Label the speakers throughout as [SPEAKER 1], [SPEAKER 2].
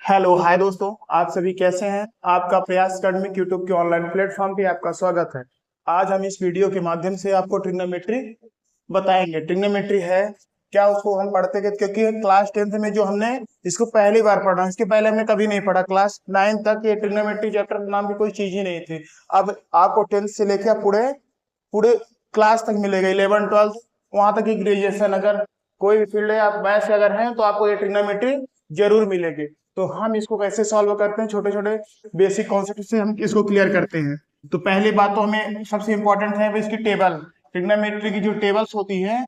[SPEAKER 1] Hello hi दोस्तों। आप सभी कैसे हैं? आपका प्रयास अकेडमिक यूट्यूब के ऑनलाइन प्लेटफॉर्म पे आपका स्वागत है। आज हम इस वीडियो के माध्यम से आपको ट्रिग्नोमेट्री बताएंगे। ट्रिग्नोमेट्री है क्या, उसको हम पढ़ते गए क्योंकि क्लास 10th में जो हमने इसको पहली बार पढ़ा, इसके पहले हमने कभी नहीं पढ़ा। क्लास 9 तक ये ट्रिग्नोमेट्री चैप्टर नाम की कोई चीज ही नहीं थी। अब आपको 10th से लेकर पूरे पूरे क्लास तक मिलेगा, 11 12 वहां तक की ग्रेजुएशन। अगर कोई भी फील्ड है, आप मैथ से अगर हैं तो आपको ये ट्रिग्नोमेट्री जरूर मिलेगी। तो हम इसको कैसे सॉल्व करते हैं, छोटे छोटे बेसिक कॉन्सेप्ट से हम इसको क्लियर करते हैं। तो पहली बात तो हमें सबसे इंपॉर्टेंट है इसकी टेबल। ट्रिग्नोमेट्री की जो टेबल्स होती है,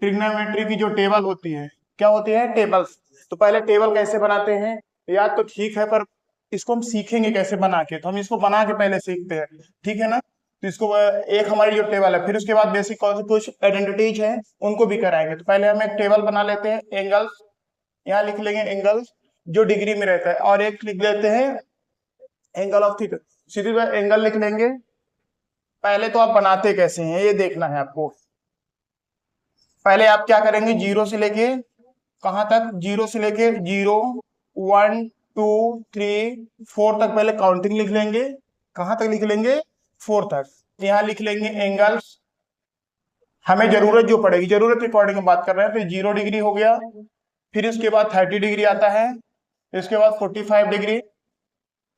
[SPEAKER 1] ट्रिग्नोमेट्री की जो टेबल होती है, क्या होती है? टेबल्स। तो पहले टेबल कैसे बनाते हैं याद तो ठीक है, पर इसको हम सीखेंगे कैसे बना के, तो हम इसको बना के पहले सीखते हैं, ठीक है ना। तो इसको एक हमारी जो टेबल है, फिर उसके बाद बेसिक कौन से कुछ आइडेंटिटीज हैं उनको भी कराएंगे। तो पहले हम एक टेबल बना लेते हैं एंगल्स। यहाँ लिख लेंगे एंगल्स जो डिग्री में रहता है, और एक लिख लेते हैं एंगल ऑफ थीटा। सीधी बात एंगल लिख लेंगे। पहले तो आप बनाते कैसे हैं ये देखना है आपको। पहले आप क्या करेंगे, जीरो से लेके कहां तक, जीरो से लेके 0 1 2 3 4 तक पहले काउंटिंग लिख लेंगे। कहां तक लिख लेंगे? 4 तक। यहाँ लिख लेंगे एंगल्स। हमें जरूरत जो पड़ेगी, जरूरत के अकॉर्डिंग बात कर रहे हैं। फिर 0 डिग्री हो गया, फिर इसके बाद 30 डिग्री आता है, इसके बाद 45 डिग्री,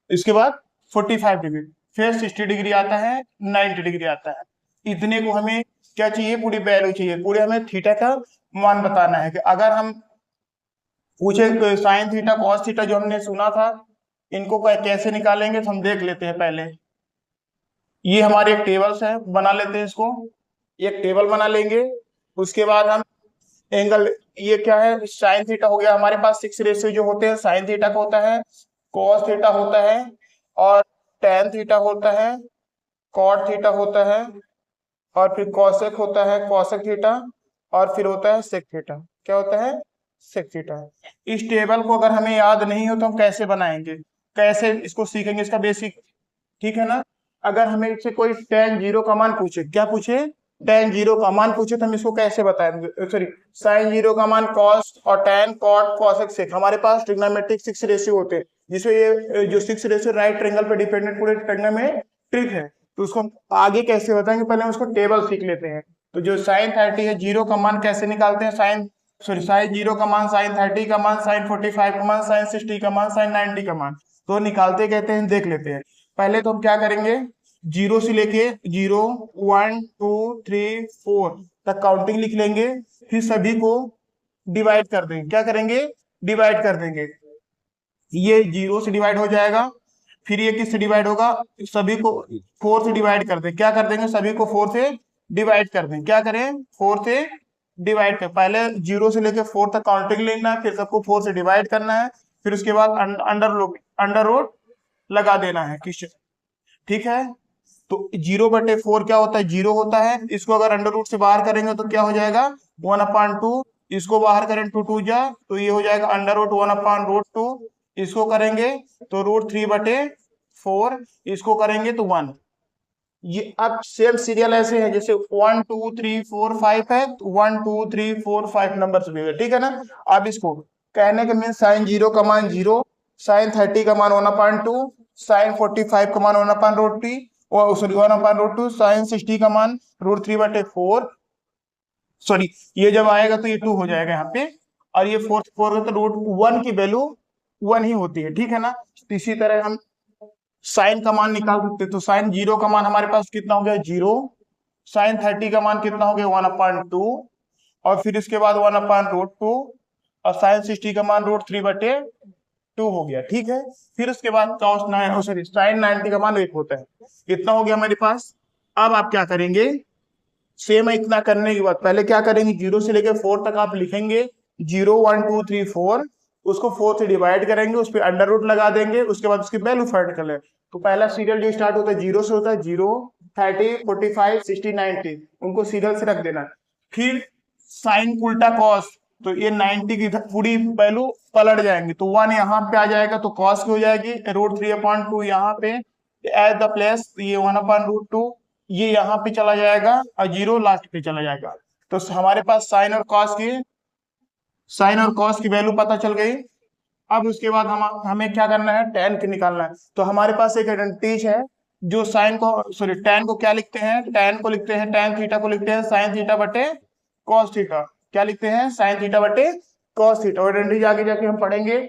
[SPEAKER 1] इसके बाद 45 डिग्री, फिर 60 डिग्री आता है, 90 डिग्री आता है। इतने को हमें क्या चाहिए? पूरी वैल्यू चाहिए, पूरे हमें थीटा का मान बताना है। कि अगर हम पूछे साइन थीटा कॉस थीटा जो हमने सुना था, इनको कैसे निकालेंगे तो हम देख लेते हैं पहले। ये हमारे एक टेबल्स है, बना लेते हैं इसको। एक टेबल बना लेंगे। उसके बाद हम एंगल, ये क्या है? साइन थीटा हो गया। हमारे पास 6 रेशियो जो होते हैं, साइन थीटा का होता है, कॉस थीटा होता है, और टेन थीटा होता है, कॉट थीटा होता है, और फिर कॉसेक होता है, कॉसेक थीटा, और फिर होता है सेक थीटा। क्या होता है? Sec theta. इस टेबल को अगर हमें याद नहीं हो तो हम कैसे बनाएंगे, कैसे इसको सीखेंगे, इसका बेसिक, ठीक है ना। अगर हमें इससे कोई tan 0 का मान पूछे, क्या पूछे? tan 0 का मान पूछे तो हम इसको कैसे बताएंगे? सॉरी, sin 0 का मान cos और tan cot cosec sec। हमारे पास ट्रिग्नोमेट्रिक 6 रेशियो होते हैं, जिसमें ये जो 6 रेशियो राइट ट्रायंगल पे डिपेंडेंट पूरे ट्रिग्नोमेट्रिक है। तो उसको हम आगे कैसे बताएंगे, पहले हम उसको टेबल सीख लेते हैं। तो जो sin 30 है, 0 का मान कैसे निकालते हैं? sin 0 का मान, sin 30 का मान, sin 45 का मान, sin 60 का मान, sin 90 का मान, तो निकालते कहते हैं, देख लेते हैं। पहले तो हम क्या करेंगे, जीरो से लेके 0 1 2 3 4 तक काउंटिंग लिख लेंगे। फिर सभी को डिवाइड कर देंगे। क्या करेंगे? डिवाइड कर देंगे। ये 0 से डिवाइड हो जाएगा, फिर ये किससे डिवाइड होगा? सभी को 4 से डिवाइड कर दें। क्या कर देंगे? सभी को 4 से डिवाइड कर दें। क्या करें? 4 से डिवाइड कर, पहले 0 से लेके 4 तक काउंटिंग लेना है, फिर सबको 4 से डिवाइड करना है, फिर उसके बाद अंडर रूट लगा देना है किस, ठीक है। तो 0/4 क्या होता है? 0 होता है। इसको अगर अंडर रूट से बाहर करेंगे तो क्या हो जाएगा? 1/2। इसको बाहर करें 2 2 जा, तो ये हो जाएगा अंडर रूट 1/√2। इसको करेंगे तो √3/4। इसको करेंगे तो 1। ये अब सेम सीरियल ऐसे है जैसे 1 2 3 4 5 है, तो 1 2 3 4 5 नंबर भी है, ठीक है ना। अब इसको कहने के मीन साइन 0 का मान 0, साइन 30 का मान 1/2, साइन 45 का मान 1/√3, और सॉरी 1/√2, साइन 60 का मान √3/4। सॉरी, ये जब आएगा तो ये 2 हो जाएगा यहाँ पे, और ये फोर्थ फोर तो √1 की वैल्यू 1 ही होती है, ठीक है ना। तो इसी तरह हम साइन का मान निकाल सकते हैं। तो साइन 0 का मान हमारे पास कितना हो गया? 0। साइन 30 का मान कितना हो गया? 1/2, और फिर इसके बाद 1/√2, और साइन 60 का मान √3/2 हो गया, ठीक है। फिर उसके बाद cos 9, सॉरी साइन 90 का मान 1 होता है। इतना हो गया हमारे पास। अब आप क्या करेंगे, सेम इतना करने के बाद पहले क्या करेंगे, 0 से लेकर 4 तक आप लिखेंगे। 0 1 2 3 4, उसको 4 से डिवाइड करेंगे, उस पर अंडर रूट लगा देंगे, उसके बाद उसकी वैल्यू फाइंड कर ले। तो पहला सीरियल जो स्टार्ट होता है 0 से होता है, 0 30 45 60 90, उनको सीरियल से रख देना। फिर साइन उल्टा कॉस, तो ये 90 की पूरी वैल्यू पलट जाएंगे, तो 1 यहाँ पे आ जाएगा, तो कॉस की हो जाएगी √3/2 यहाँ पे एट द प्लेस, ये 1/√2 ये यहाँ पे चला जाएगा, और 0 लास्ट पे चला जाएगा। तो हमारे पास साइन और कॉस की वैल्यू पता चल गई। अब उसके बाद हमें क्या करना है, tan की निकालना है। तो हमारे पास एक एडवांटेज है, जो साइन को सॉरी tan को क्या लिखते हैं, tan को लिखते हैं, tan थीटा को लिखते हैं साइन थीटा बटे cos थीटा। क्या लिखते हैं, साइन थीटा बटे cos थीटा। और एडवांटेज आगे जाके हम पढ़ेंगे।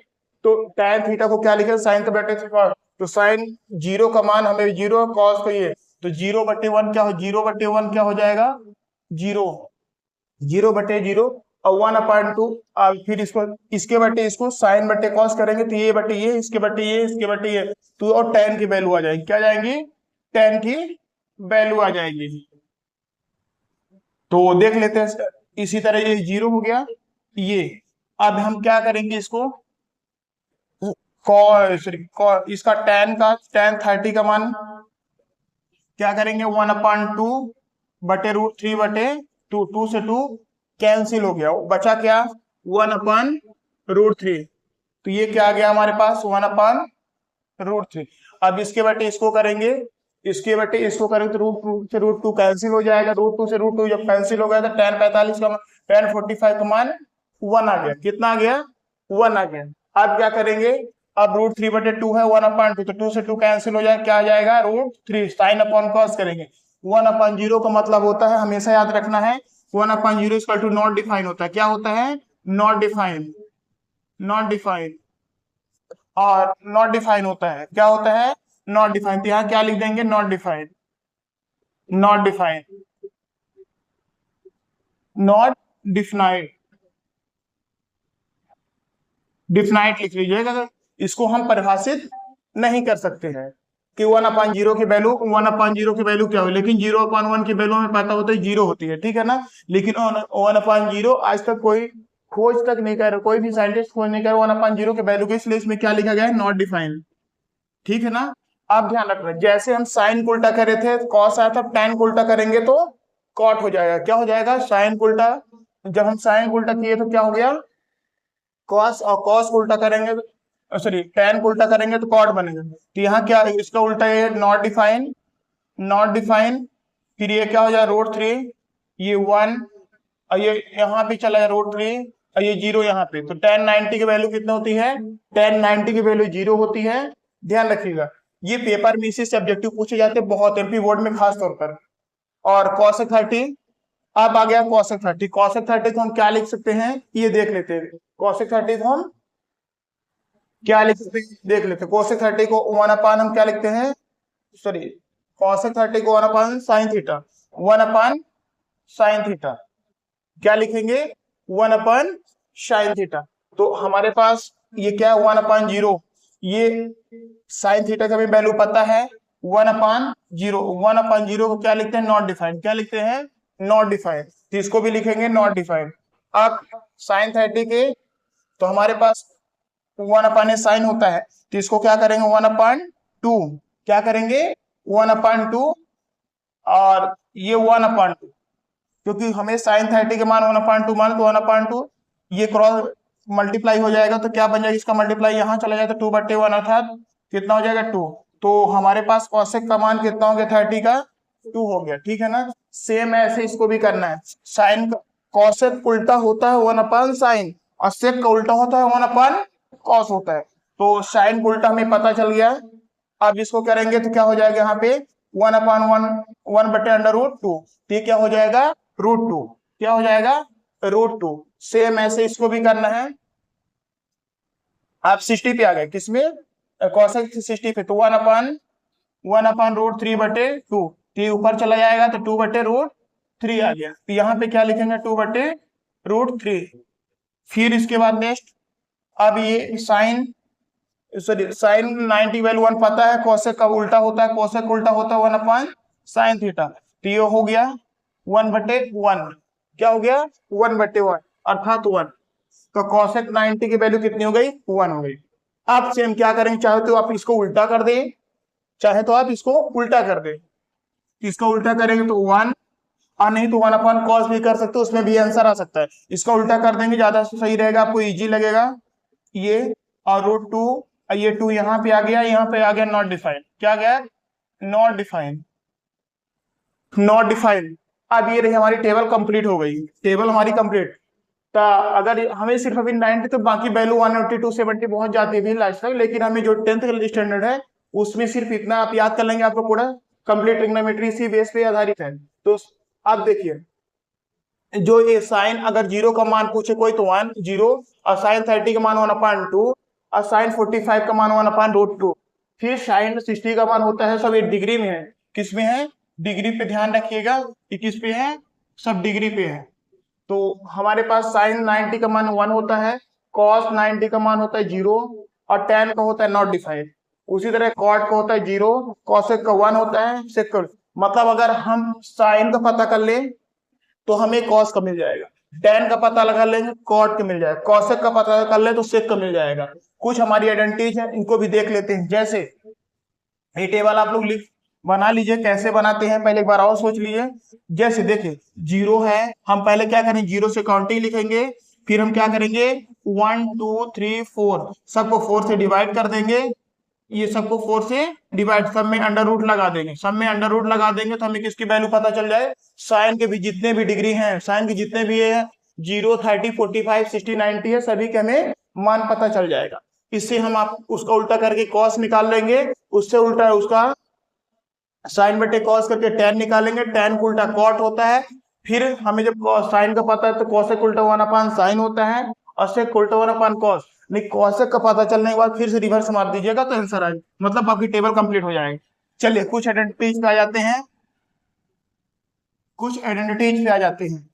[SPEAKER 1] तो tan थीटा को क्या लिखे, साइन थीटा बटे cos। तो साइन जीरो का मान हमें जीरो, cos को ये, तो जीरो बटे वन क्या हो, जीरो बटे वन क्या हो जाएगा, जीरो, जीरो बटे जीरो और वन अपॉइंट टू। अब फिर इसको इसके बटे इसको साइन बटे कॉस करेंगे तो ये बटे ये, इसके बटे ये, इसके बटे ये, तो और tan की वैल्यू आ जाएगी, क्या आ जाएंगी, tan की वैल्यू आ जाएगी। तो देख लेते हैं, इसी तरह ये जीरो हो गया ये। अब हम क्या करेंगे इसको, इसका tan 30 का मान क्या करेंगे, वन अपॉन टू बटे रूट थ्री बटे टू, टू से टू कैंसिल हो गया, बचा क्या, वन अपॉन रूट थ्री। तो ये क्या आ गया हमारे पास, वन अपॉन रूट थ्री। अब इसके बटे इसको करेंगे, इसके बटे इसको करेंगे तो रूट टू से रूट टू कैंसिल हो जाएगा, रूट टू से रूट टू जब कैंसिल हो गया तो tan 45 का tan 45 का मान वन आ गया, कितना आ गया, वन आ गया। अब क्या करेंगे, अब रूट थ्री बटे टू है, वन अपॉन टू, तो टू से टू कैंसिल हो जाए, क्या आ जाएगा, root three, sine upon cos करेंगे। वन अपॉन जीरो का मतलब होता है, हमेशा याद रखना है, one upon zero equal to not define होता है। क्या होता है, नॉट डिफाइन, नॉट डिफाइन। और नॉट डिफाइन होता है, क्या होता है, नॉट डिफाइन। तो यहाँ क्या लिख देंगे, not define, not define, not defined, defined लिख लीजिएगा। इसको हम परिभाषित नहीं कर सकते हैं कि वन अपॉन जीरो की वैल्यू, वन अपॉन जीरो की वैल्यू क्या हो, लेकिन जीरो अपॉन वन की वैल्यू हमें पता होता है जीरो होती है, ठीक है ना। लेकिन वन अपॉन जीरो आज तक कोई खोज तक नहीं कर, कोई भी साइंटिस्ट खोज नहीं कर वन अपॉन जीरो की वैल्यू के, इसलिए इसमें क्या लिखा गया है, नॉट डिफाइंड, ठीक है ना। आप ध्यान रखना, जैसे हम साइन को उल्टा करे थे कॉस आया था, tan को उल्टा करेंगे तो कॉट हो जाएगा, क्या हो जाएगा, साइन को उल्टा, जब हम साइन को उल्टा किए तो क्या हो गया, कॉस, और कॉस को उल्टा करेंगे सॉरी tan को उल्टा करेंगे तो कॉट बनेगा। तो यहाँ क्या इसका उल्टा है, नॉट डिफाइन, नॉट डिफाइन, फिर ये क्या हो जाए, रूट थ्री, ये वन, और ये यहाँ पे चला है रूट थ्री, और ये जीरो यहाँ पे। तो tan 90 की वैल्यू कितनी होती है, tan 90 की वैल्यू जीरो होती है, ध्यान रखिएगा। ये पेपर में इसी से ऑब्जेक्टिव पूछे जाते हैं बहुत, एमपी बोर्ड में खास तौर पर। और cosec 30, अब आ गया cosec 30। cosec 30 को हम क्या लिख सकते हैं, ये देख लेते हैं। cosec 30 को हम क्या लिख सकते हैं, देख लेते हैं। cosec 30 को वन अपान हम क्या लिखते हैं, सॉरी cosec 30 को one upon sine theta, one upon sine theta, क्या लिखेंगे, वन अपान साइन थीटा। तो हमारे पास ये क्या है, वन अपान जीरो, ये साइन थीटा का भी वैल्यू पता है, one upon zero, one upon zero को क्या लिखते हैं, नॉट डिफाइंड, क्या लिखते हैं, नॉट डिफाइंड। तो इसको भी लिखेंगे नॉट डिफाइंड। अब साइन 30 के, तो हमारे पास वन अपान साइन होता है, तो इसको क्या करेंगे, वन अपान टू, क्या करेंगे, वन अपान टू, और ये वन अपान टू, क्योंकि हमें साइन 30 के मान वन अपान टू मान, तो वन अपान टू ये क्रॉस मल्टीप्लाई हो जाएगा, तो क्या बन जाएगा, इसका मल्टीप्लाई यहाँ चला जाएगा, तो टू बट्टे वन अर्थात कितना हो जाएगा, टू। तो हमारे पास कॉसेक का मान कितना हो गया, 30 का टू हो गया, ठीक है ना। सेम ऐसे इसको भी करना है, साइन कॉसेक उल्टा होता है वन अपान साइन, और सेक का उल्टा होता है वन अपान कॉस होता है। तो साइन उल्टा हमें पता चल गया। अब इसको करेंगे तो क्या हो जाएगा, यहाँ पे वन अपान वन, वन बटे अंडर रूट टू, ये क्या हो जाएगा, रूट टू, क्या हो जाएगा, रूट टू। सेम ऐसे इसको भी करना है। आप 60 पे आ गए, किसमें, कॉसेक 60 पे, तो वन अपान रूट थ्री बटे टू, तो ऊपर चला जाएगा तो टू बटे रूट थ्री आ गया। तो यहाँ पे क्या लिखेंगे, टू बटे रूट थ्री। फिर इसके बाद नेक्स्ट, अब ये sine sorry sine 90 value one पता है, कोसेक का उल्टा होता है, कोसेक उल्टा होता है वन अपान साइन थीटा। तो ये हो गया वन बटे वन, क्या हो गया, वन बटे वन अर्थात वन। तो कोसेक 90 की वैल्यू कितनी हो गई, वन हो गई। आप सेम क्या करेंगे, चाहे तो आप इसको उल्टा कर दें, चाहे तो आप इसको उल्टा कर दें। इसका उल्टा करेंगे तो वन, और नहीं तो वन अपॉन कॉस भी कर सकते हो, उसमें भी आंसर आ सकता है। इसका उल्टा कर देंगे, ज्यादा सही रहेगा, आपको इजी लगेगा। ये और रूट टू, ये टू यहाँ पे आ गया, यहाँ पे आ गया नॉट डिफाइंड, क्या गया, नॉट डिफाइंड, नॉट डिफाइंड। अब ये रही हमारी टेबल कंप्लीट हो गई, टेबल हमारी कंप्लीट। तो अगर हमें सिर्फ अभी 90 तो बाकी वैल्यू 180 270 पहुंच जाती है लास्ट तक, लेकिन हमें जो 10th स्टैंडर्ड है उसमें सिर्फ इतना आप याद कर लेंगे, आपको पूरा कंप्लीट ट्रिग्नोमेट्री इसी बेस पे आधारित है। तो आप देखिए, जो ये साइन अगर 0 का मान पूछे कोई तो 1 0, और साइन 30 का मान 1/2, और साइन 45 का मान 1/√2, फिर साइन 60 का मान होता है सब एक डिग्री में है। किस में है? डिग्री पे ध्यान रखिएगा कि किस पे है, सब डिग्री पे है। तो हमारे पास साइन 90 का मान 1 होता है, कॉस 90 का मान होता है 0, और tan का होता है नॉट डिफाइंड। उसी तरह कॉट का होता है 0, कॉसेक का 1 होता है, सेक का, मतलब अगर हम साइन का पता कर ले तो हमें कॉस का मिल जाएगा, tan का पता लगा लेंगे कॉट का मिल जाएगा, कॉसेक का पता कर ले तो सेक का मिल जाएगा। कुछ हमारी आइडेंटिटीज है, इनको भी देख लेते हैं। जैसे ये टेबल आप लोग लिख बना लीजिए, कैसे बनाते हैं पहले एक बार और सोच लीजिए। जैसे देखिए 0 है, हम पहले क्या करें, 0 से काउंटिंग लिखेंगे, फिर हम क्या करेंगे 1 2 3 4 सबको 4 से डिवाइड कर देंगे, ये सबको 4 से डिवाइड, सब में अंडर रूट लगा देंगे, सब में अंडर रूट लगा देंगे तो हमें किसकी वैल्यू पता चल जाए, साइन के भी जितने भी डिग्री हैं, साइन के जितने भी है 0 30 45 60 90 है, सभी के हमें मान पता चल जाएगा। इससे हम आप उसका उल्टा करके कॉस निकाल लेंगे, उससे उल्टा उसका साइन बटे कॉस करके tan निकालेंगे, tan को उल्टा कॉट होता है। फिर हमें जब साइन का पता है तो कॉसेक उल्टा 1/sin होता है, और सेक उल्टा 1/cos। नहीं, कॉसेक का पता चलने के बाद फिर से रिवर्स मार दीजिएगा तो आंसर आएगा, मतलब आपकी टेबल कंप्लीट हो जाएगी। चलिए कुछ आइडेंटिटीज पे आ जाते हैं, कुछ आइडेंटिटीज पे आ जाते हैं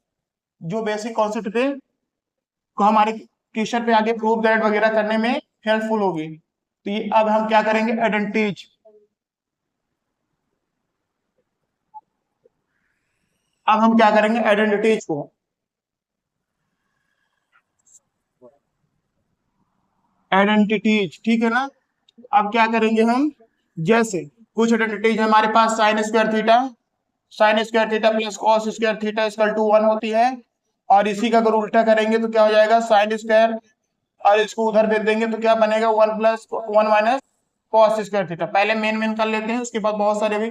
[SPEAKER 1] जो बेसिक कॉन्सेप्ट पे को हमारे क्वेश्चन पे आगे प्रूव दैट वगैरह करने में हेल्पफुल होगी। तो ये अब हम क्या करेंगे, आइडेंटिटीज। अब हम क्या करेंगे आइडेंटिटीज को, आइडेंटिटीज, ठीक है ना। अब क्या करेंगे हम, जैसे कुछ आइडेंटिटीज हमारे पास sine square theta, sine square theta plus cos square theta equal to 1 होती है, और इसी का अगर उल्टा करेंगे तो क्या हो जाएगा, साइन स्क्वायर और इसको उधर भेज देंगे तो क्या बनेगा 1 plus 1 minus cos square theta. पहले मेन मेन कर लेते हैं, उसके बाद बहुत सारे भी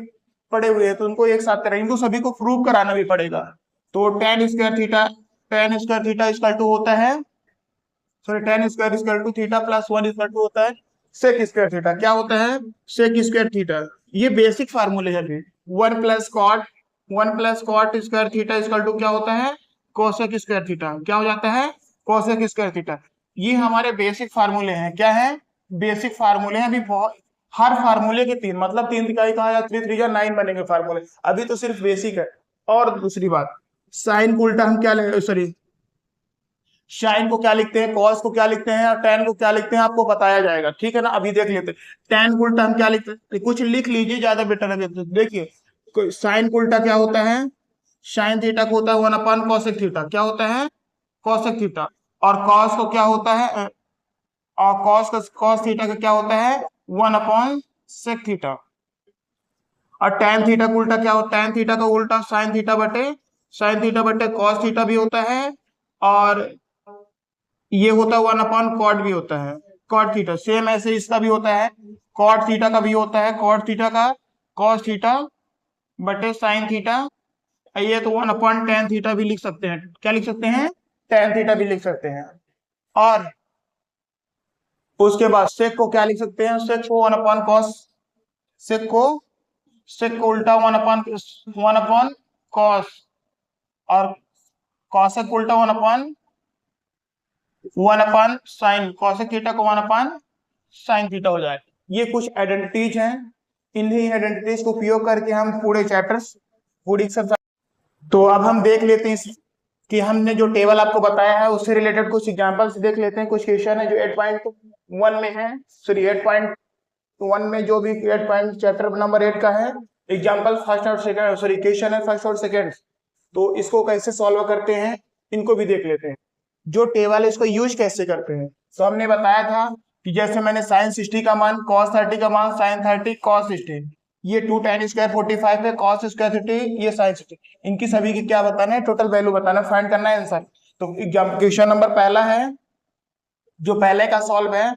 [SPEAKER 1] पड़े हुए हैं तो उनको एक साथ करेंगे, इनको सभी को प्रूव कराना भी पड़ेगा। तो tan square theta, tan square theta equal to होता है, sorry tan square equal to theta plus 1 equal to होता है सेक स्क्वायर थीटा। क्या होता है, सेक स्क्वायर थीटा। ये बेसिक फार्मूले है अभी। 1 plus cot, 1 plus cot square theta equal to क्या होता है, कोसेक स्क्वायर थीटा। क्या हो जाता है, कोसेक स्क्वायर थीटा। ये हमारे बेसिक फार्मूले हैं। क्या है, बेसिक फार्मूले हैं। अभी बहुत हर फार्मूले के तीन, मतलब तीन इकाई कहा या 3 3 9 बनेंगे फार्मूले, अभी तो सिर्फ बेसिक है। और दूसरी बात, साइन को उल्टा हम क्या लेंगे, सॉरी साइन को क्या लिखते हैं, कॉस को क्या लिखते हैं, और टेन को क्या लिखते हैं, आपको बताया जाएगा, ठीक है ना। अभी देख लेते हैं टेन को उल्टा हम क्या लिखते हैं, कुछ लिख लीजिए ज्यादा बेटर है। देखिए साइन को उल्टा क्या होता है, साइन थीटा को होता है 1/cosec थीटा। क्या होता है, cosec थीटा। और कॉस को क्या होता है, और कॉस थीटा का क्या होता है 1/sec थीटा। और tan थीटा का उल्टा क्या होता है, tan थीटा का उल्टा साइन थीटा बटे कॉस थीटा भी होता है, और ये होता है 1/cot भी होता है, cot थीटा। सेम ऐसे इसका भी होता है, cot थीटा का भी होता है, cot थीटा का cos थीटा बटे साइन थीटा। ये तो 1/tan थीटा भी लिख सकते हैं, क्या लिख सकते हैं, tan थीटा भी लिख सकते हैं। और उसके बाद सेक को क्या लिख सकते हैं, सेक को 1/cos, सेक को उल्टा 1/cos, और कॉसेक उल्टा 1/sin, कॉसेक थीटा को 1/sin थीटा हो जाए। ये कुछ आइडेंटिटीज हैं, इन्हीं आइडेंटिटीज को उपयोग करके हम पूरे चैप्टर्स, पूरी एक्सरसाइज। तो अब हम देख लेते हैं कि हमने जो टेबल आपको बताया है उससे रिलेटेड कुछ एग्जांपल्स देख लेते हैं। कुछ क्वेश्चन है जो 8.1 में है, सॉरी 8.1 में जो भी 8 पॉइंट चैप्टर नंबर 8 का है, एग्जांपल फर्स्ट और सेकंड, सॉरी क्वेश्चन है फर्स्ट और सेकंड। तो इसको कैसे सॉल्व करते हैं इनको भी देख लेते हैं। जो टेबल है इसको यूज कैसे करते हैं, तो हमने बताया था कि जैसे मैंने साइन 60 का मान, कॉस 30 का मान, साइन 30 कॉस 60, ये 2 tan स्क्वायर 45 है, कॉस स्क्वायर 30, ये साइन 60, इनकी सभी की क्या बताना है, टोटल वैल्यू बताना है, फाइंड करना है आंसर। तो क्वेश्चन नंबर पहला है, जो पहले का सॉल्व है,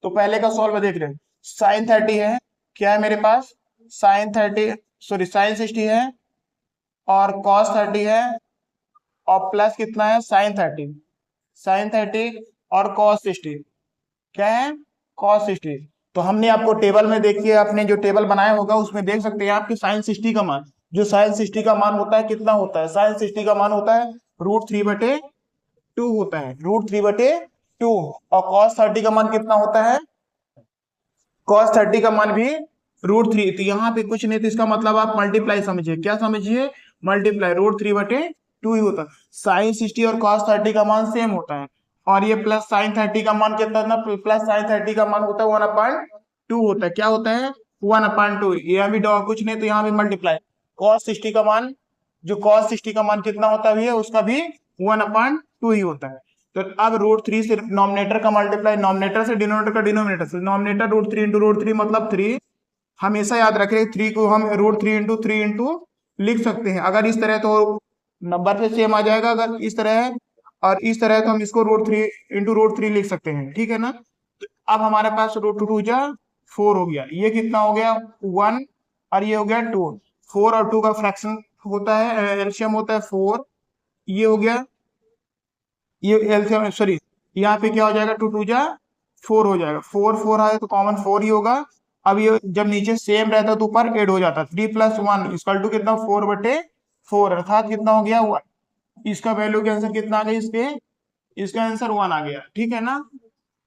[SPEAKER 1] तो पहले का सॉल्व देख रहे हैं, साइन 30 है, क्या है मेरे पास, साइन 30, सॉरी साइन 60 है, और कॉस 30 है, और प्लस कितना है साइन 30। साइन 30 और कॉस 60। क्या है? कॉस 60। तो हमने आपको टेबल में देखिए, आपने जो टेबल बनाया होगा उसमें देख सकते हैं आपके साइन 60 का मान, जो साइन 60 का मान होता है कितना होता है? साइन 60 का मान होता है √3/2 होता है, √3/2। और कॉस 30 का मान कितना होता है? कॉस 30 का मान भी √3। तो यहाँ पे कुछ नहीं, तो इसका मतलब आप मल्टीप्लाई समझिए। क्या समझिए? मल्टीप्लाई। √3/2 ही होता है। साइन 60 और कॉस 30 का मान सेम होता है। और ये प्लस साइन 30 का मान कितना था? प्लस साइन 30 का मान होता है 1/2 होता है। क्या होता है? 1/2। यहाँ भी कुछ नहीं, तो यहाँ भी मल्टीप्लाई। कॉस 60 का मान, जो कॉस 60 का मान कितना होता है, उसका भी 1/2 ही होता है। तो अब √3 से नॉमिनेटर का मल्टीप्लाई, नॉमिनेटर से डिनोमिनेटर का डिनोमिनेटर से, नॉमिनेटर √3 इंटू √3 मतलब 3। हमेशा याद रखें 3 को हम √3 इंटू 3 इंटू लिख सकते हैं। अगर इस तरह तो नंबर पे सेम आ जाएगा, अगर इस तरह है और इस तरह है तो हम इसको √3 इंटू √3 लिख सकते हैं। ठीक है ना? तो अब हमारे पास √2 जा 4 हो गया, ये कितना हो गया? 1, और ये हो गया 2। 4 और 2 का फ्रैक्शन होता है, एलसीएम होता है 4। ये हो गया, ये एलसीएम सॉरी, यहाँ पे क्या हो जाएगा? 2 2 जा 4 हो जाएगा। 4 4 आए तो कॉमन 4 ही होगा। अब ये जब नीचे सेम रहता तो ऊपर ऐड हो जाता। 3 + 1 इक्वल टू कितना? 4/4, अर्थात कितना हो गया? 1। इसका वैल्यू के आंसर कितना आ गया? इसका आंसर 1 आ गया। ठीक है ना?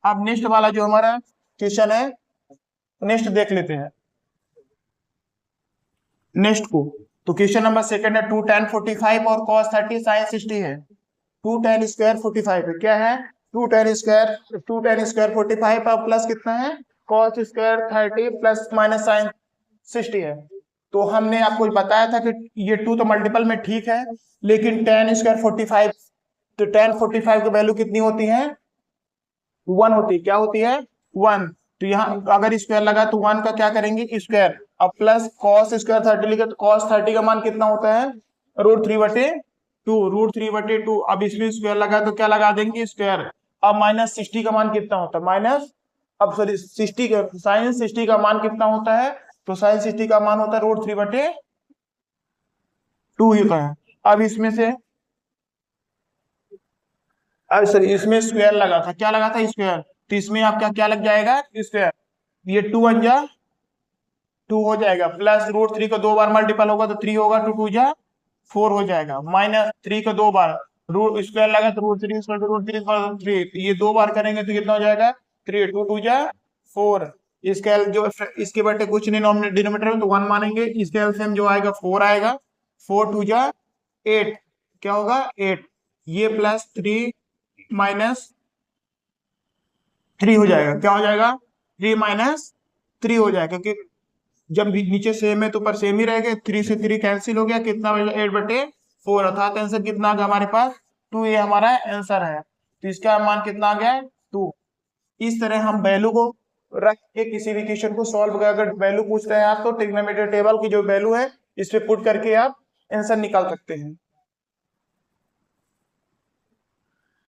[SPEAKER 1] अब नेक्स्ट वाला जो हमारा क्वेश्चन है, नेक्स्ट देख लेते हैं नेक्स्ट को। तो क्वेश्चन नंबर सेकंड है, 2 tan 45 और cos 30 sin 60 है। 2 tan स्क्वायर 45 है। क्या है? 2 tan स्क्वायर 45 और प्लस कितना है? cos square 30 plus minus sin 60 है। तो हमने आपको बताया था कि ये 2 तो मल्टीपल में ठीक है, लेकिन tan स्क्वायर 45, तो tan 45 की वैल्यू कितनी होती है? 1 होती है। क्या होती है? 1। तो यहाँ अगर स्क्वायर लगा तो 1 का क्या करेंगे? स्क्वायर। अब प्लस cos स्क्वायर 30 लिखे तो cos 30 का मान कितना होता है? √3/2, √3/2। अब इसमें स्क्वायर लगा तो क्या लगा देंगे? स्क्वायर। अब माइनस 60 का मान कितना होता है? माइनस, अब सॉरी 60 का, साइन 60 का मान कितना होता है? तो साइन 60 का मान होता है √3/2 ही होता है। अब इसमें से, अब सॉरी इसमें स्क्वायर लगा था। क्या लगा था? स्क्वायर। तो इसमें आपका क्या लग जाएगा? स्क्वायर। ये 2 1 जा 2 हो जाएगा, प्लस √3 का 2 बार मल्टीपल होगा तो 3 होगा, 2 2 जा 4 हो जाएगा, माइनस 3 का 2 बार रूट स्क्वायर लगा तो √3 ये 2 बार करेंगे तो कितना हो जाएगा? 3 2 2 जा 4। इसका जो इसके बटे कुछ नहीं, डिनोमिनेटर में तो 1 मानेंगे। इसका एलसीएम जो आएगा 4 आएगा। 4 2 जा 8, क्या होगा? 8। ये प्लस 3 माइनस 3 हो जाएगा। क्या हो जाएगा? 3 माइनस 3 हो जाएगा, क्योंकि जब भी नीचे सेम है तो ऊपर सेम ही रहेगा। 3 से 3 कैंसिल हो गया, कितना बचा? 8/4, अर्थात आंसर कितना आ गया हमारे पास? 2। ये हमारा आंसर है। तो इसका मान कितना आ गया? 2। इस तरह हम वैल्यू को रख के किसी भी क्वेश्चन को सॉल्व कर, अगर वैल्यू पूछ रहे हैं आप तो ट्रिग्नोमेट्री टेबल की जो वैल्यू है इस पे पुट करके आप आंसर निकाल सकते हैं।